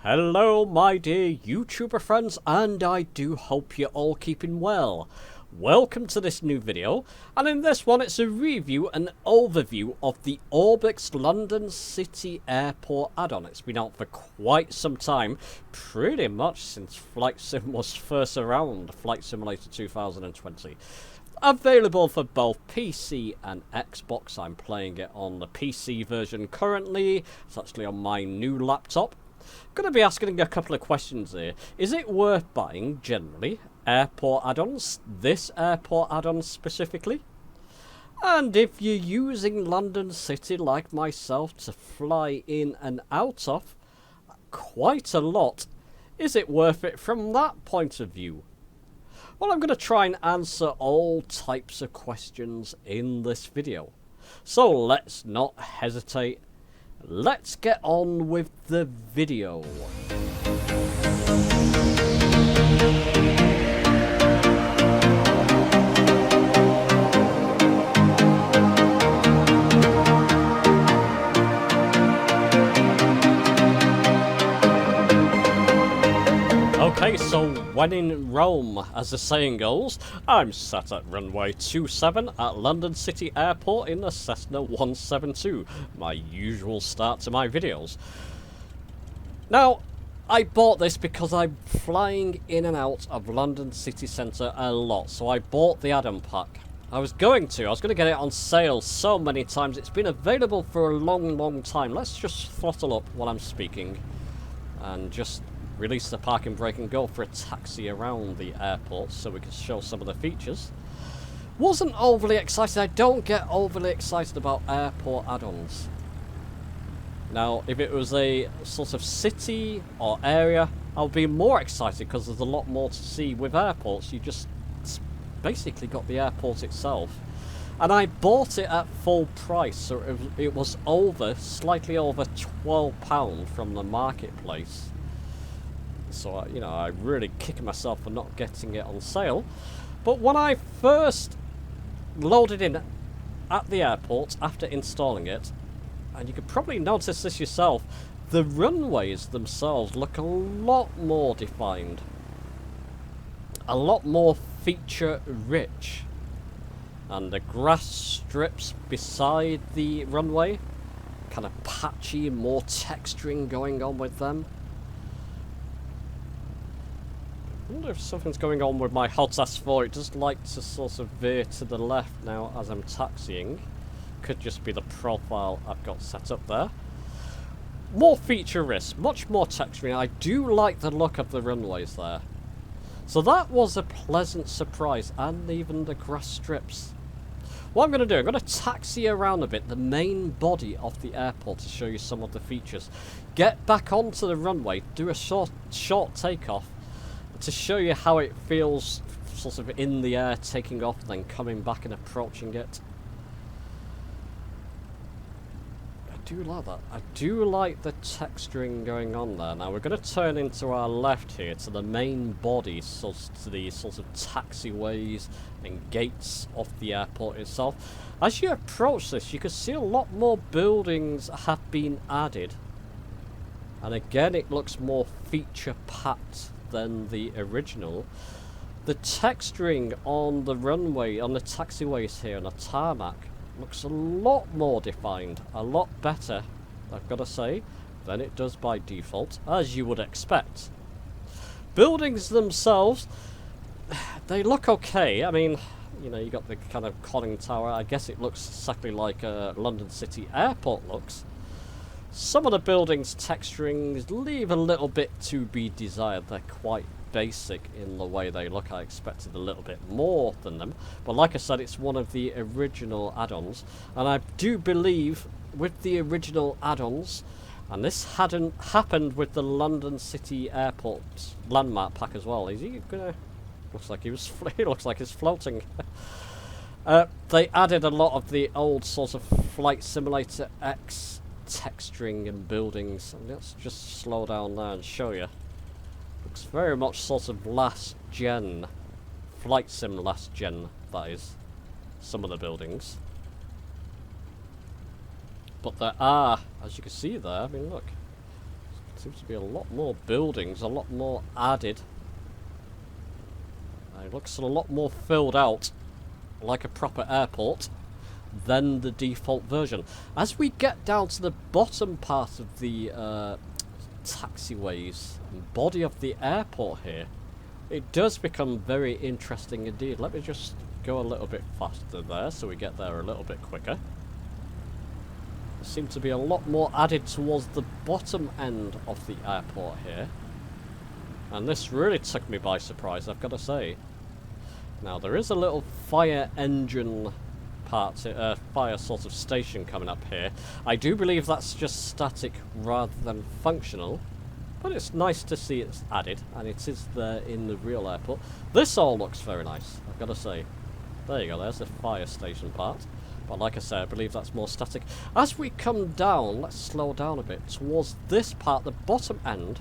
Hello my dear YouTuber friends, and I do hope you're all keeping well. Welcome to this new video, and in this one it's a review and overview of the Orbx London City Airport add-on. It's been out for quite some time, pretty much since Flight Sim was first around, Flight Simulator 2020. Available for both PC and Xbox. I'm playing it on the PC version currently. It's actually on my new laptop. Going to be asking a couple of questions here. Is it worth buying generally airport add-ons, this airport add-on specifically? And if you're using London City like myself to fly in and out of quite a lot, is it worth it from that point of view? Well, I'm going to try and answer all types of questions in this video. So let's not hesitate. Let's get on with the video. Okay, so when in Rome, as the saying goes, I'm sat at runway 27 at London City Airport in the Cessna 172, my usual start to my videos. Now, I bought this because I'm flying in and out of London City Centre a lot, so I bought the Addon pack. I was going to get it on sale so many times. It's been available for a long time. Let's just throttle up while I'm speaking and just release the parking brake and go for a taxi around the airport so we can show some of the features. Wasn't overly excited. I don't get overly excited about airport add-ons. Now, if it was a sort of city or area, I'll be more excited because there's a lot more to see. With airports, you just basically got the airport itself. And I bought it at full price, so it was slightly over £12 from the marketplace. So, you know, I'm really kicking myself for not getting it on sale. But when I first loaded in at the airport after installing it, and you could probably notice this yourself, the runways themselves look a lot more defined. A lot more feature rich. And the grass strips beside the runway, kind of patchy, more texturing going on with them. I wonder if something's going on with my Hot S4. It does like to sort of veer to the left now as I'm taxiing. Could just be the profile I've got set up there. More feature rich, much more texturing. I do like the look of the runways there. So that was a pleasant surprise, and even the grass strips. What I'm going to do, I'm going to taxi around a bit the main body of the airport to show you some of the features. Get back onto the runway, do a short takeoff, to show you how it feels sort of in the air, taking off, then coming back and approaching it. I do like that. I do like the texturing going on there. Now we're going to turn into our left here to the main body, so to the sort of taxiways and gates of the airport itself. As you approach this, you can see a lot more buildings have been added. And again, it looks more feature-packed than the original. The texturing on the runway, on the taxiways here, and the tarmac, looks a lot more defined, a lot better, I've got to say, than it does by default, as you would expect. Buildings themselves, they look okay. I mean, you know, you got the kind of conning tower. I guess it looks exactly like London City Airport looks. Some of the buildings' texturings leave a little bit to be desired. They're quite basic in the way they look. I expected a little bit more than them. But like I said, it's one of the original add-ons. And I do believe with the original add-ons, and this hadn't happened with the London City Airport landmark pack as well. Is he gonna... Looks like he was... He looks like he's floating. They added a lot of the old sort of Flight Simulator X texturing and buildings. Let's just slow down there and show you. Looks very much sort of last gen, Flight Sim last gen, that is, some of the buildings. But there are, as you can see there, I mean look, Seems to be a lot more buildings, a lot more added. It looks a lot more filled out, like a proper airport, than the default version. As we get down to the bottom part of the taxiways and body of the airport here, it does become very interesting indeed. Let me just go a little bit faster there so we get there a little bit quicker. There seems to be a lot more added towards the bottom end of the airport here. And this really took me by surprise, I've got to say. Now, there is a little fire engine part, fire sort of station coming up here. I do believe that's just static rather than functional. But it's nice to see it's added, and it is there in the real airport. This all looks very nice, I've got to say. There you go, there's the fire station part. But like I said, I believe that's more static. As we come down, let's slow down a bit, towards this part, the bottom end,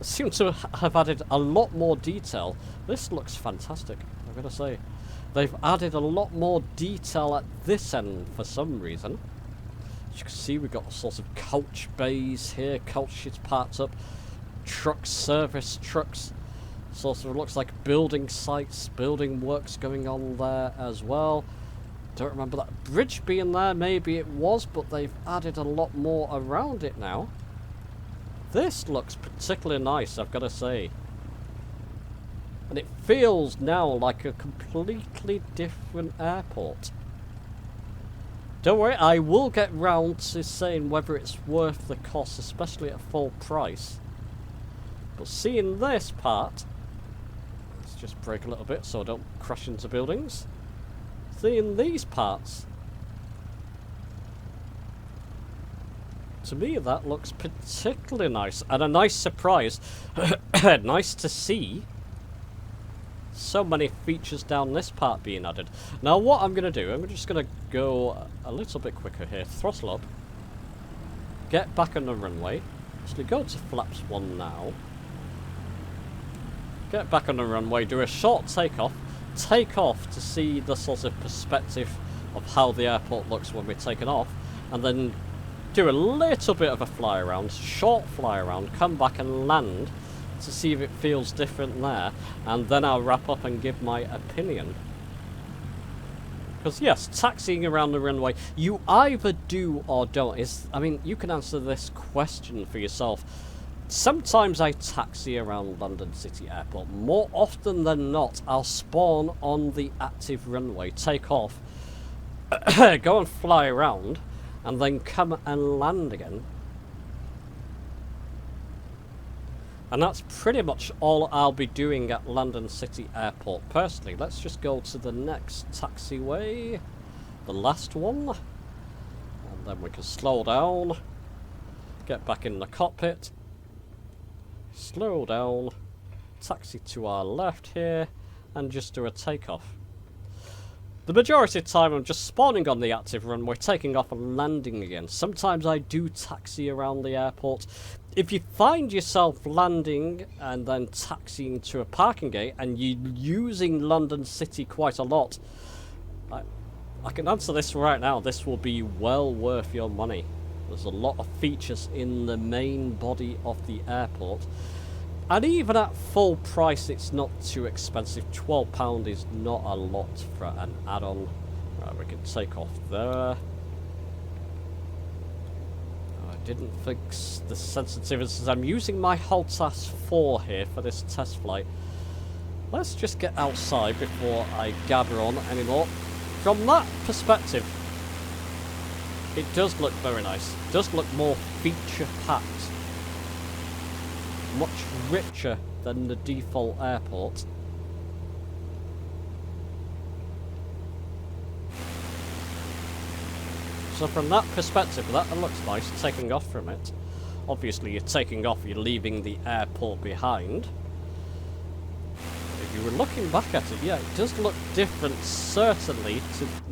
seem to have added a lot more detail. This looks fantastic, I've got to say. They've added a lot more detail at this end for some reason. As you can see, we've got sort of coach bays here, coaches parked up, trucks, service trucks. Sort of looks like building sites, building works going on there as well. Don't remember that bridge being there, maybe it was, but they've added a lot more around it now. This looks particularly nice, I've got to say. And it feels now like a completely different airport. Don't worry, I will get round to saying whether it's worth the cost, especially at full price. But seeing this part, let's just brake a little bit so I don't crash into buildings. Seeing these parts, to me that looks particularly nice, and a nice surprise. Nice to see so many features down this part being added. Now what I'm going to do, I'm just going to go a little bit quicker here, throttle up, get back on the runway, actually go to flaps 1 now, get back on the runway, do a short takeoff, take off to see the sort of perspective of how the airport looks when we're taking off, and then do a little bit of a fly around, short fly around, come back and land to see if it feels different there, and then I'll wrap up and give my opinion. Because yes, taxiing around the runway, you either do or don't. I mean, you can answer this question for yourself. Sometimes I taxi around London City Airport. More often than not, I'll spawn on the active runway, take off, go and fly around, and then come and land again. And that's pretty much all I'll be doing at London City Airport personally. Let's just go to the next taxiway, the last one, and then we can slow down, get back in the cockpit, slow down, taxi to our left here, and just do a takeoff. The majority of the time I'm just spawning on the active runway, taking off and landing again. Sometimes I do taxi around the airport. If you find yourself landing and then taxiing to a parking gate and you're using London City quite a lot, I can answer this right now. This will be well worth your money. There's a lot of features in the main body of the airport. And even at full price, it's not too expensive. £12 is not a lot for an add-on. Right, we can take off there. I didn't fix the sensitivities. I'm using my Holtas 4 here for this test flight. Let's just get outside before I gather on anymore. From that perspective, it does look very nice. It does look more feature-packed. Much richer than the default airport. So from that perspective, that looks nice, taking off from it. Obviously you're taking off, you're leaving the airport behind. If you were looking back at it, yeah, it does look different, certainly,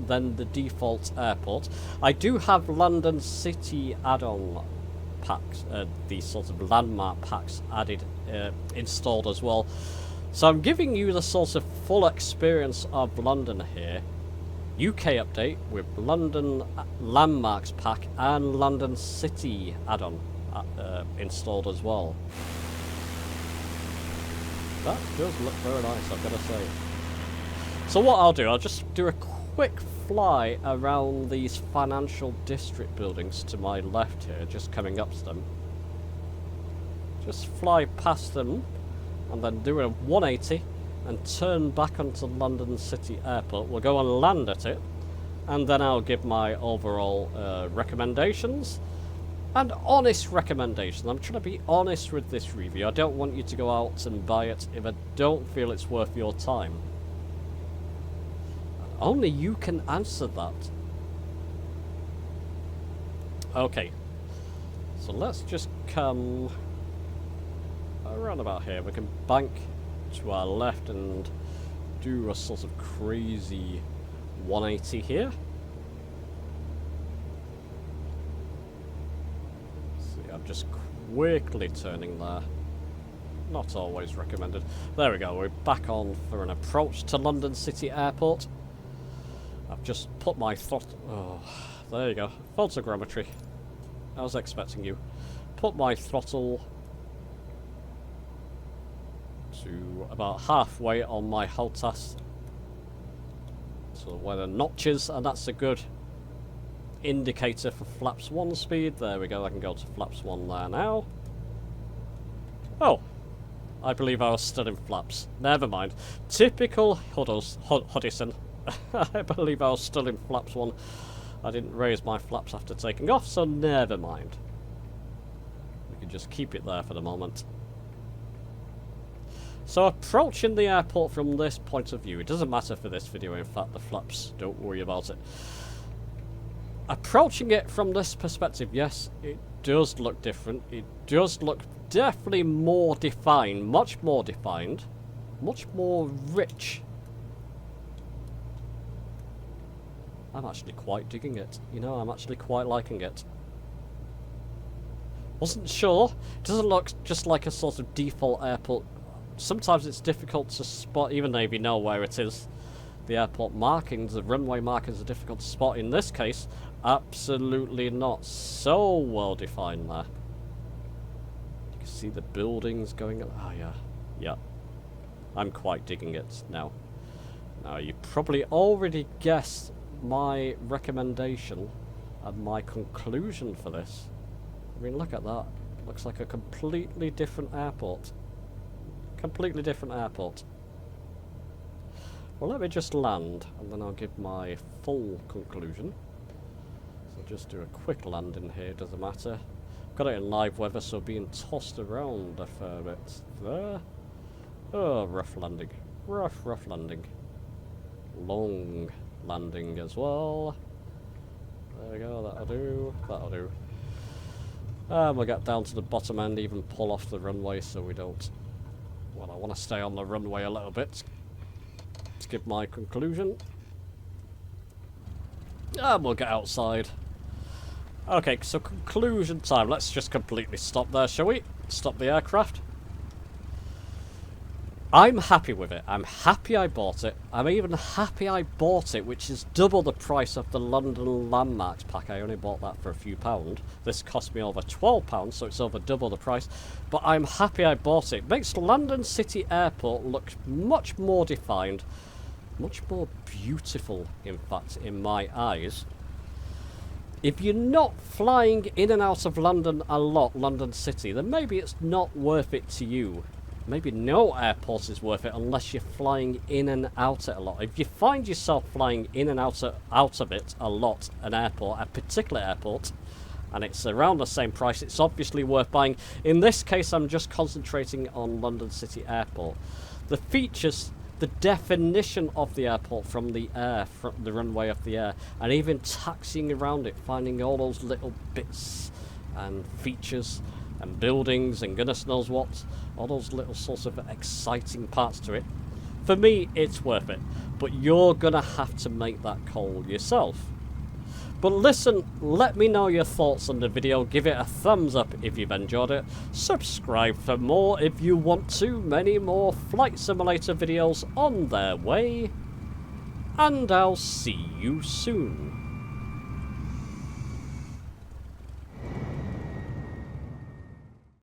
than the default airport. I do have London City add-on packs, these sort of landmark packs added, installed as well. So I'm giving you the sort of full experience of London here. UK update with London Landmarks pack and London City add-on. installed as well. That does look very nice, I've got to say. So what I'll do, I'll just do a quick fly around these financial district buildings to my left here, just coming up to them. Just fly past them and then do a 180 and turn back onto London City Airport. We'll go and land at it, and then I'll give my overall recommendations. And honest recommendations. I'm trying to be honest with this review. I don't want you to go out and buy it if I don't feel it's worth your time. Only you can answer that. Okay. So let's just come around about here. We can bank to our left and do a sort of crazy 180 here. I'm just quickly turning there. Not always recommended. There we go, we're back on for an approach to London City Airport. I've just put my throttle... Oh, there you go. Photogrammetry. I was expecting you. Put my throttle to about halfway on my HOTAS. So where the notches, and that's a good indicator for flaps 1 speed. There we go, I can go to flaps 1 there now. Oh, I believe I was still in flaps. Never mind. Typical Huddison. I believe I was still in flaps 1. I didn't raise my flaps after taking off, so never mind. We can just keep it there for the moment. So approaching the airport from this point of view, it doesn't matter for this video, in fact, the flaps, don't worry about it. Approaching it from this perspective, yes, it does look different. It does look definitely more defined, much more rich. I'm actually quite digging it. You know, I'm actually quite liking it. Wasn't sure. It doesn't look just like a sort of default airport. Sometimes it's difficult to spot, even though if you know where it is. The airport markings, the runway markings are difficult to spot. In this case, absolutely not. So well defined there. You can see the buildings going up. Oh yeah, yeah. I'm quite digging it now. Now you probably already guessed my recommendation and my conclusion for this. I mean, look at that. Looks like a completely different airport. Completely different airport. Well, let me just land, and then I'll give my full conclusion. So just do a quick landing here, doesn't matter. Got it in live weather, so being tossed around a fair bit there. Oh, rough landing. Rough landing. Long landing as well. There we go, that'll do, that'll do. And we'll get down to the bottom end, even pull off the runway so we don't... Well, I want to stay on the runway a little bit. Let's give my conclusion. And we'll get outside. Okay, so conclusion time. Let's just completely stop there, shall we? Stop the aircraft. I'm happy with it. I'm happy I bought it. I'm even happy I bought it, which is double the price of the London Landmarks pack. I only bought that for a few pounds. This cost me over £12, so it's over double the price. But I'm happy I bought it. Makes London City Airport look much more defined, much more beautiful, in fact, in my eyes. If you're not flying in and out of London a lot, London City, then maybe it's not worth it to you. Maybe no airport is worth it unless you're flying in and out it a lot. If you find yourself flying in and out of it a lot, an airport, a particular airport, and it's around the same price, it's obviously worth buying. In this case, I'm just concentrating on London City Airport. The features, the definition of the airport from the air, from the runway of the air, and even taxiing around it, finding all those little bits and features and buildings and goodness knows what, all those little sorts of exciting parts to it. For me, it's worth it, but you're gonna have to make that call yourself. But listen, let me know your thoughts on the video. Give it a thumbs up if you've enjoyed it. Subscribe for more if you want to. Many more Flight Simulator videos on their way. And I'll see you soon.